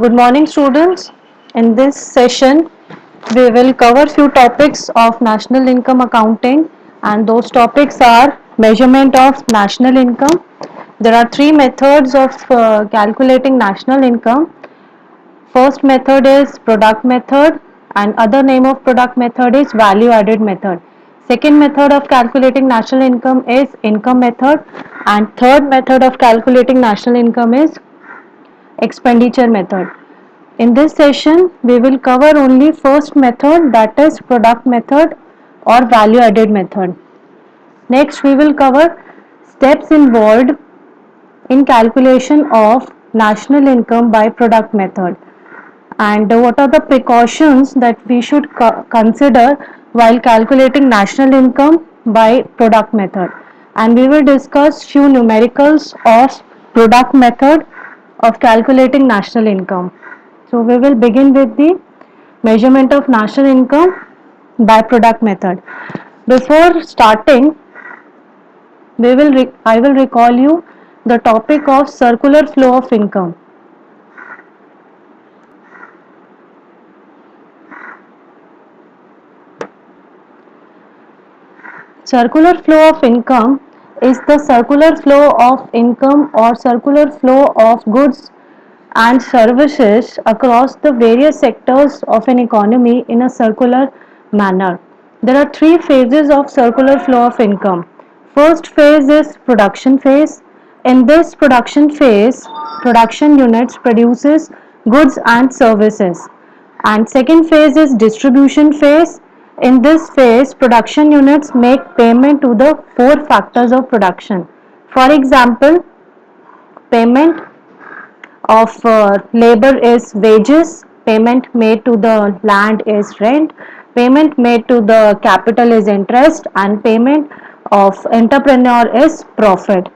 Good morning, students. In this session, we will cover few topics of national income accounting, and those topics are measurement of national income. There are three methods of calculating national income. First method is product method, and other name of product method is value added method. Second method of calculating national income is income method, and third method of calculating national income is expenditure method. In this session, we will cover only first method, that is product method or value added method. Next, we will cover steps involved in calculation of national income by product method, and what are the precautions that we should consider while calculating national income by product method. And we will discuss few numericals of product method of calculating national income. So we will begin with the measurement of national income by product method. Before starting, I will recall you the topic of circular flow of income. Circular flow of income is the circular flow of income or circular flow of goods and services across the various sectors of an economy in a circular manner. There are three phases of circular flow of income. First phase is production phase. In this production phase, production units produces goods and services. And second phase is distribution phase. In this phase, production units make payment to the four factors of production. For example, payment of labor is wages, payment made to the land is rent, payment made to the capital is interest, and payment of entrepreneur is profit.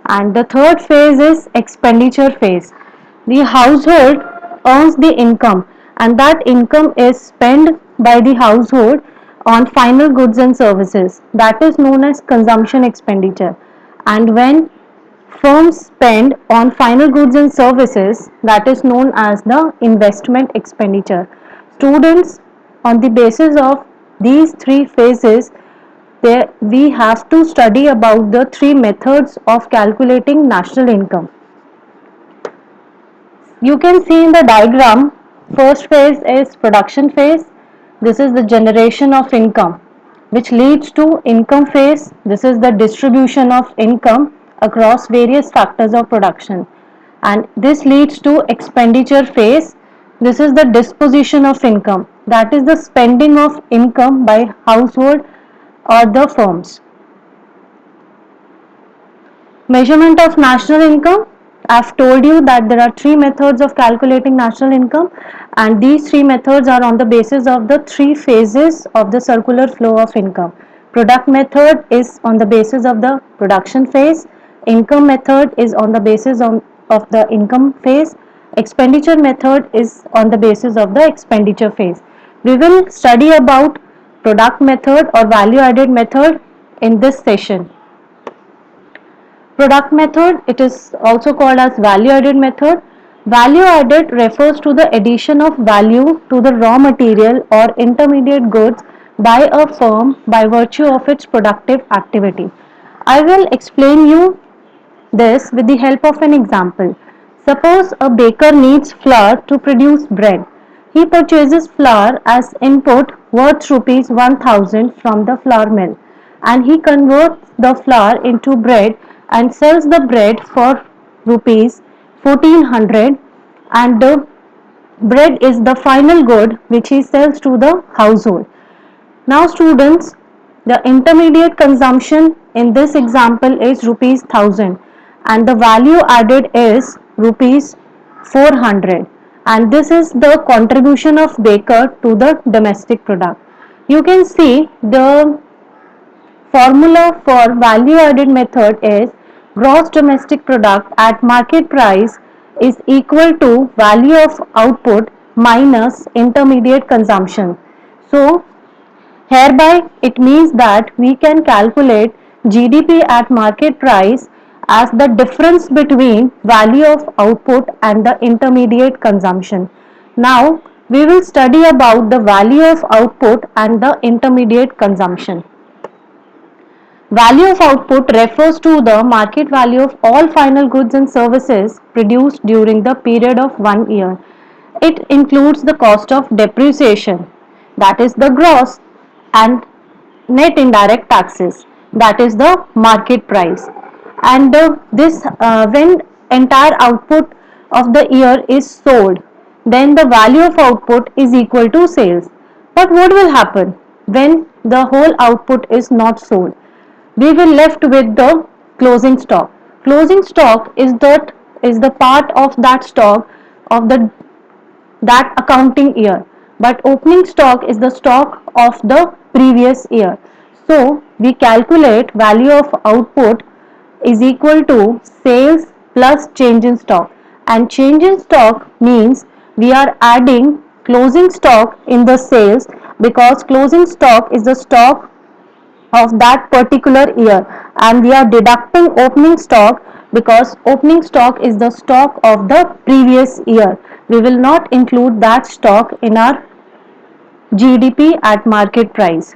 And the third phase is expenditure phase. The household earns the income, and that income is spent by the household on final goods and services, that is known as consumption expenditure. And when firms spend on final goods and services, that is known as the investment expenditure. Students, on the basis of these three phases, we have to study about the three methods of calculating national income. You can see in the diagram, first phase is production phase. This is the generation of income, which leads to income phase. This is the distribution of income across various factors of production. And this leads to expenditure phase. This is the disposition of income, that is the spending of income by household or the firms. Measurement of national income. I've told you that there are three methods of calculating national income, and these three methods are on the basis of the three phases of the circular flow of income. Product method is on the basis of the production phase, income method is on the basis of the income phase, expenditure method is on the basis of the expenditure phase. We will study about product method or value added method in this session. Product method, it is also called as value added method. Value added refers to the addition of value to the raw material or intermediate goods by a firm by virtue of its productive activity. I will explain you this with the help of an example. Suppose a baker needs flour to produce bread. He purchases flour as input worth rupees 1000 from the flour mill, and he converts the flour into bread and sells the bread for rupees 1400, and the bread is the final good which he sells to the household. Now students, the intermediate consumption in this example is rupees 1000, and the value added is rupees 400, and this is the contribution of baker to the domestic product. You can see the formula for value added method is gross domestic product at market price is equal to value of output minus intermediate consumption. So hereby, it means that we can calculate GDP at market price as the difference between value of output and the intermediate consumption. Now we will study about the value of output and the intermediate consumption. Value of output refers to the market value of all final goods and services produced during the period of 1 year. It includes the cost of depreciation, that is the gross, and net indirect taxes, that is the market price. And this when entire output of the year is sold, then the value of output is equal to sales. But what will happen when the whole output is not sold? We will left with the closing stock. Closing stock is the part of that stock of the that accounting year, but opening stock is the stock of the previous year. So we calculate value of output is equal to sales plus change in stock, and change in stock means we are adding closing stock in the sales, because closing stock is the stock of that particular year, and we are deducting opening stock because opening stock is the stock of the previous year. We will not include that stock in our GDP at market price.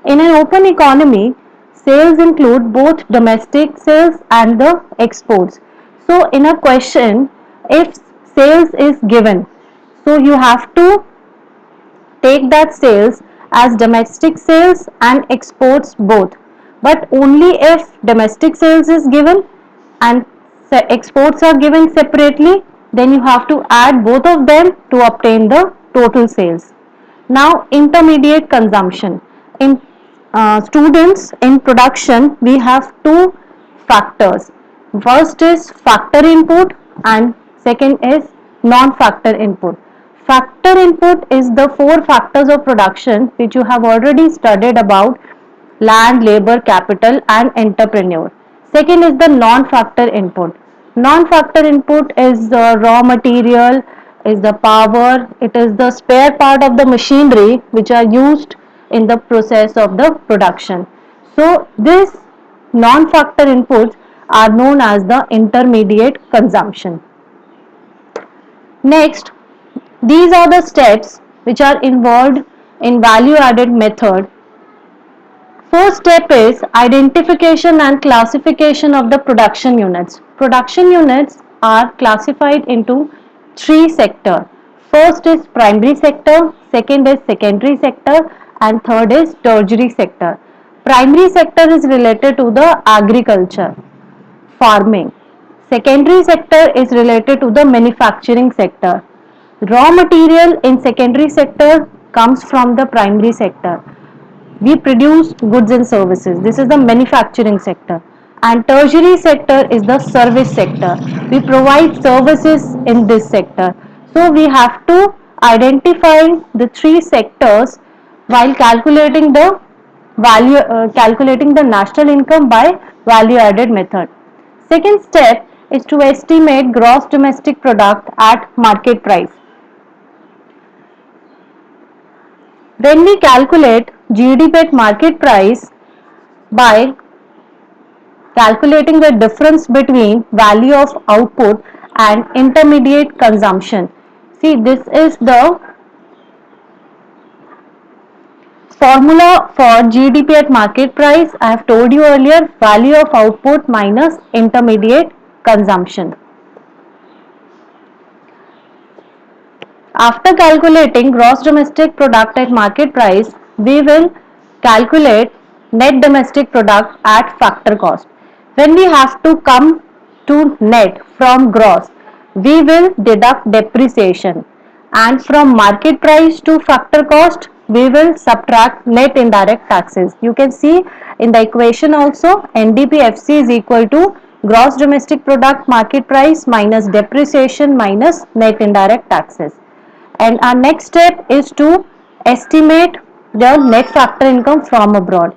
In an open economy, sales include both domestic sales and the exports. So in a question, if sales is given, so you have to take that sales as domestic sales and exports both, but only if domestic sales is given and exports are given separately, then you have to add both of them to obtain the total sales. Now intermediate consumption. In students, in production we have two factors. First is factor input and second is non-factor input. Factor input is the four factors of production which you have already studied about: land, labor, capital and entrepreneur. Second is the non-factor input. Non-factor input is the raw material, is the power, it is the spare part of the machinery which are used in the process of the production. So these non-factor inputs are known as the intermediate consumption. Next, these are the steps which are involved in value added method. First step is identification and classification of the production units. Production units are classified into three sectors. First is primary sector, second is secondary sector and third is tertiary sector. Primary sector is related to the agriculture, farming. Secondary sector is related to the manufacturing sector. Raw material in secondary sector comes from the primary sector. We produce goods and services. This is the manufacturing sector. And tertiary sector is the service sector. We provide services in this sector. So we have to identify the three sectors while calculating the national income by value added method. Second step is to estimate gross domestic product at market price. When we calculate GDP at market price by calculating the difference between value of output and intermediate consumption. See, this is the formula for GDP at market price. I have told you earlier, value of output minus intermediate consumption. After calculating gross domestic product at market price, we will calculate net domestic product at factor cost. When we have to come to net from gross, we will deduct depreciation, and from market price to factor cost, we will subtract net indirect taxes. You can see in the equation also, NDPFC is equal to gross domestic product market price minus depreciation minus net indirect taxes. And our next step is to estimate the net factor income from abroad.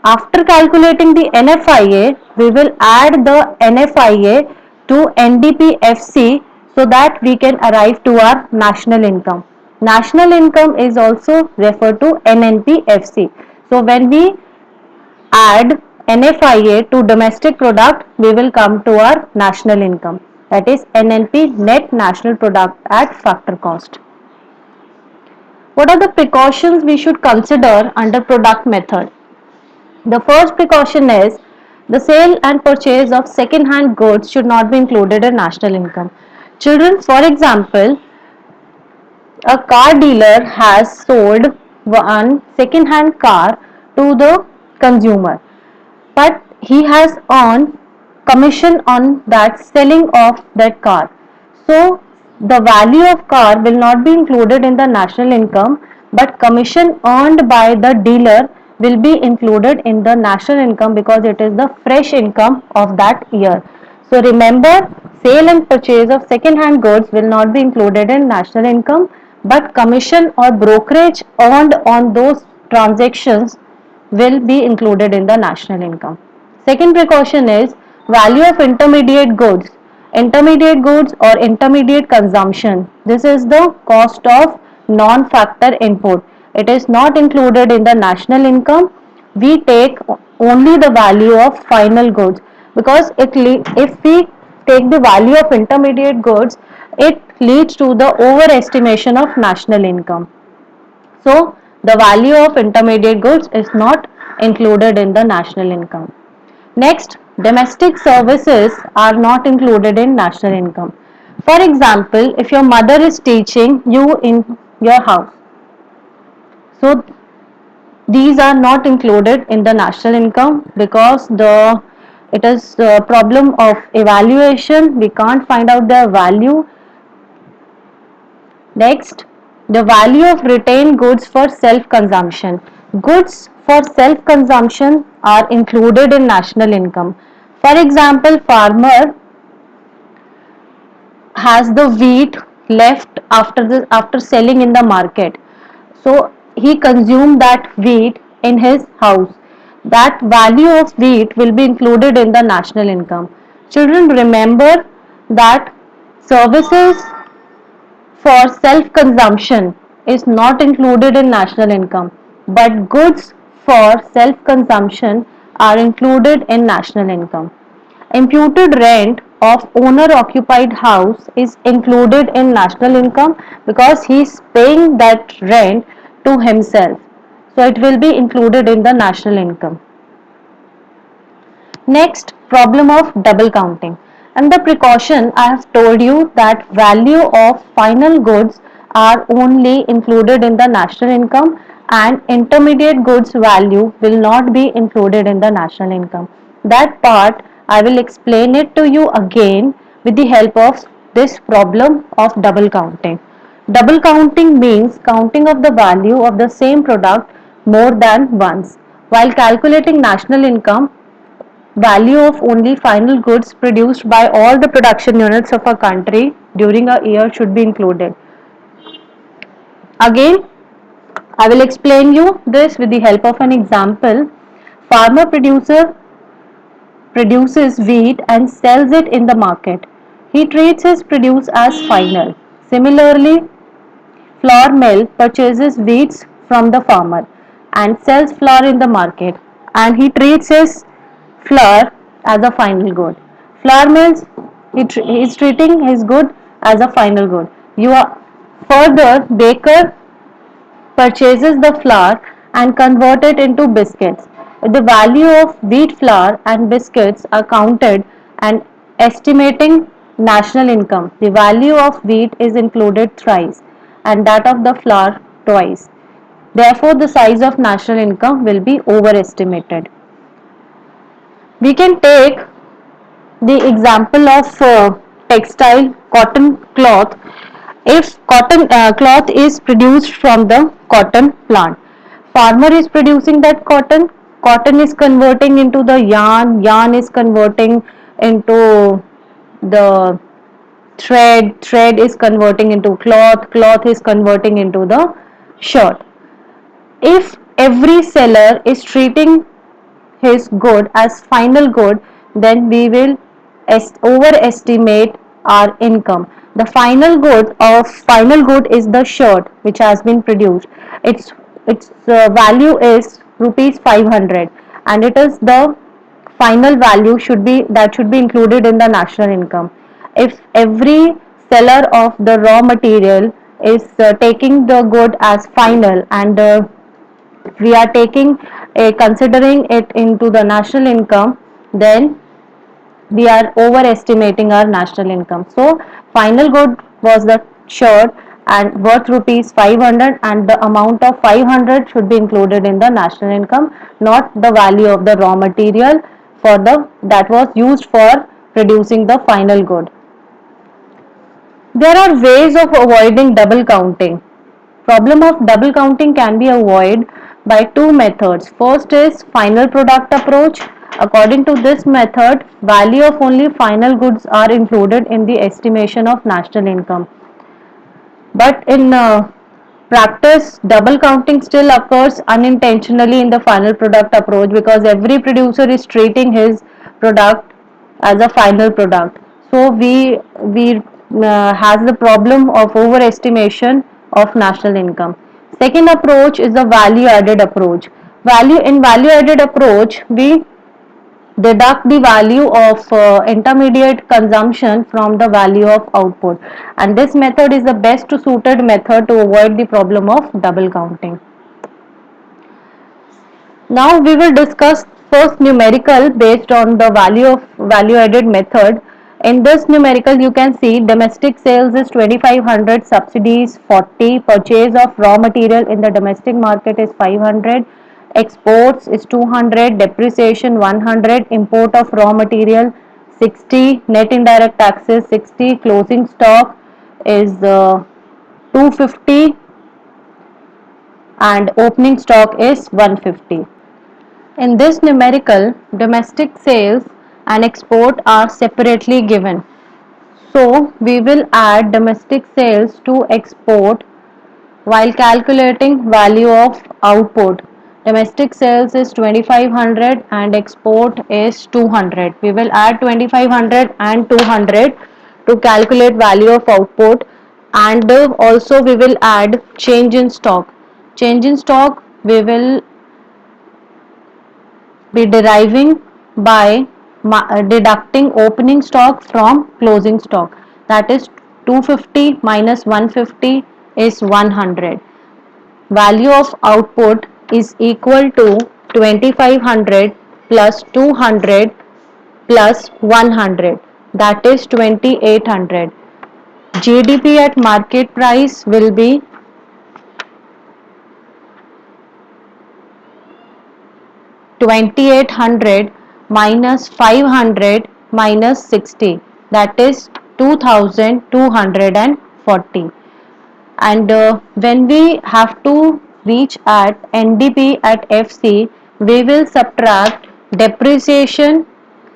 After calculating the NFIA, we will add the NFIA to NDPFC so that we can arrive to our national income. National income is also referred to NNPFC. So when we add NFIA to domestic product, we will come to our national income. That is NNP, net national product at factor cost. What are the precautions we should consider under product method? The first precaution is the sale and purchase of second hand goods should not be included in national income. Children, for example, a car dealer has sold one second hand car to the consumer, but he has earned commission on that selling of that car. So the value of car will not be included in the national income, but commission earned by the dealer will be included in the national income because it is the fresh income of that year. So remember, sale and purchase of second hand goods will not be included in national income, but commission or brokerage earned on those transactions will be included in the national income. Second precaution is value of intermediate goods. Intermediate goods or intermediate consumption. This is the cost of non-factor input. It is not included in the national income. We take only the value of final goods because if we take the value of intermediate goods, it leads to the overestimation of national income. So the value of intermediate goods is not included in the national income. Next, domestic services are not included in national income. For example, if your mother is teaching you in your house, so these are not included in the national income because the it is a problem of evaluation. We can't find out their value. Next, the value of retained goods for self-consumption. Goods for self-consumption are included in national income. For example, farmer has the wheat left after selling in the market. So he consumed that wheat in his house. That value of wheat will be included in the national income. Children, remember that services for self-consumption is not included in national income, but goods for self-consumption are included in national income. Imputed rent of owner-occupied house is included in national income because he is paying that rent to himself. So it will be included in the national income. Next, problem of double counting. And the precaution, I have told you that value of final goods are only included in the national income and intermediate goods value will not be included in the national income. That part I will explain it to you again with the help of this problem of double counting. Double counting means counting of the value of the same product more than once. While calculating national income, value of only final goods produced by all the production units of a country during a year should be included. Again, I will explain you this with the help of an example. Farmer produces wheat and sells it in the market. He treats his produce as final. Similarly, flour mill purchases wheats from the farmer and sells flour in the market, and he treats his flour as a final good. Flour mills, he is treating his good as a final good. You are further baker purchases the flour and convert it into biscuits. The value of wheat flour and biscuits are counted and estimating national income. The value of wheat is included thrice and that of the flour twice. Therefore, the size of national income will be overestimated. We can take the example of textile cotton cloth. If cotton cloth is produced from the cotton plant, farmer is producing that cotton, cotton is converting into the yarn, yarn is converting into the thread, thread is converting into cloth, cloth is converting into the shirt. If every seller is treating his good as final good, then we will overestimate our income. The final good is the shirt which has been produced. Its value is rupees 500 and it is the final value should be included in the national income. If every seller of the raw material is taking the good as final, and we are taking a considering it into the national income, then we are overestimating our national income. So final good was the shirt and worth rupees 500, and the amount of 500 should be included in the national income, not the value of the raw material for the that was used for producing the final good. There are ways of avoiding double counting. Problem of double counting can be avoided by two methods. First is final product approach. According to this method, value of only final goods are included in the estimation of national income. But in practice, double counting still occurs unintentionally in the final product approach, because every producer is treating his product as a final product. So we has the problem of overestimation of national income. Second approach is the value added approach. Value added approach, we deduct the value of intermediate consumption from the value of output, and this method is the best suited method to avoid the problem of double counting. Now we will discuss first numerical based on the value added method. In this numerical, you can see domestic sales is 2500, subsidies 40, purchase of raw material in the domestic market is 500, exports is 200, depreciation 100, import of raw material 60, net indirect taxes 60, closing stock is 250, and opening stock is 150. In this numerical, domestic sales and export are separately given. So we will add domestic sales to export while calculating value of output. Domestic sales is 2500 and export is 200. We will add 2500 and 200 to calculate value of output, and also we will add change in stock. Change in stock we will be deriving by deducting opening stock from closing stock, that is 250 minus 150 is 100. Value of output is equal to 2500 plus 200 plus 100, that is 2800. GDP at market price will be 2800 minus 500 minus 60, that is 2240. And when we have to reach at NDP at FC, we will subtract depreciation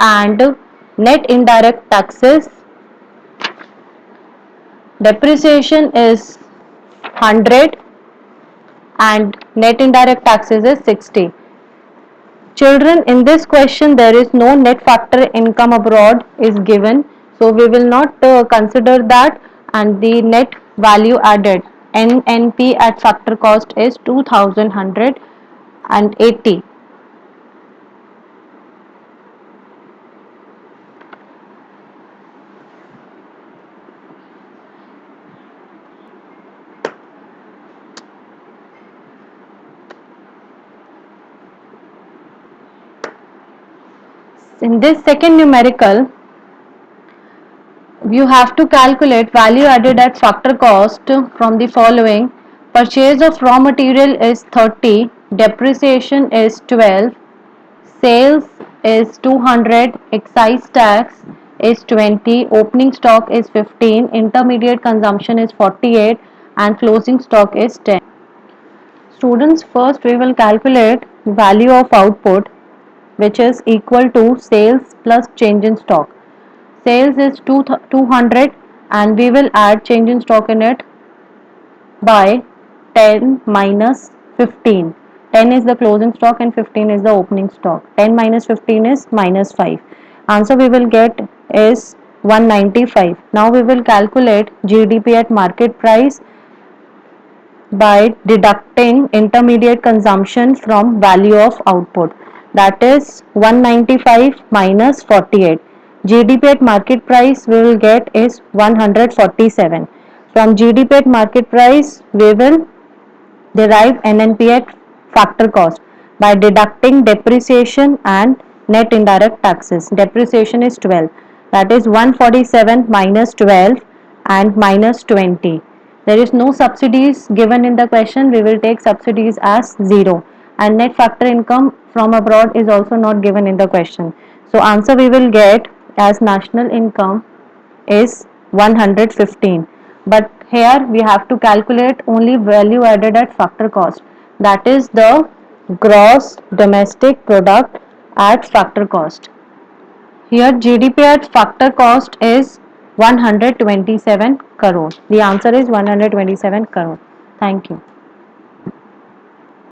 and net indirect taxes. Depreciation is 100 and net indirect taxes is 60. Children, in this question there is no net factor income abroad is given, so we will not consider that, and the net value added NNP at factor cost is 2180. In this second numerical, you have to calculate value added at factor cost from the following. Purchase of raw material is 30, depreciation is 12, sales is 200, excise tax is 20, opening stock is 15, intermediate consumption is 48, and closing stock is 10. Students, first we will calculate value of output, which is equal to sales plus change in stock. Sales is 200 and we will add change in stock in it by 10 minus 15. 10 is the closing stock and 15 is the opening stock. 10 minus 15 is minus 5. Answer we will get is 195. Now we will calculate GDP at market price by deducting intermediate consumption from value of output. that is 195 minus 48. GDP at market price we will get is 147. From GDP at market price we will derive NNP at factor cost by deducting depreciation and net indirect taxes. Depreciation is 12, that is 147 minus 12 and minus 20. There is no subsidies given in the question, we will take subsidies as 0, and net factor income from abroad is also not given in the question. So answer we will get as national income is 115, but here we have to calculate only value added at factor cost, that is the gross domestic product at factor cost. Here GDP at factor cost is 127 crore. The answer is 127 crore. Thank you.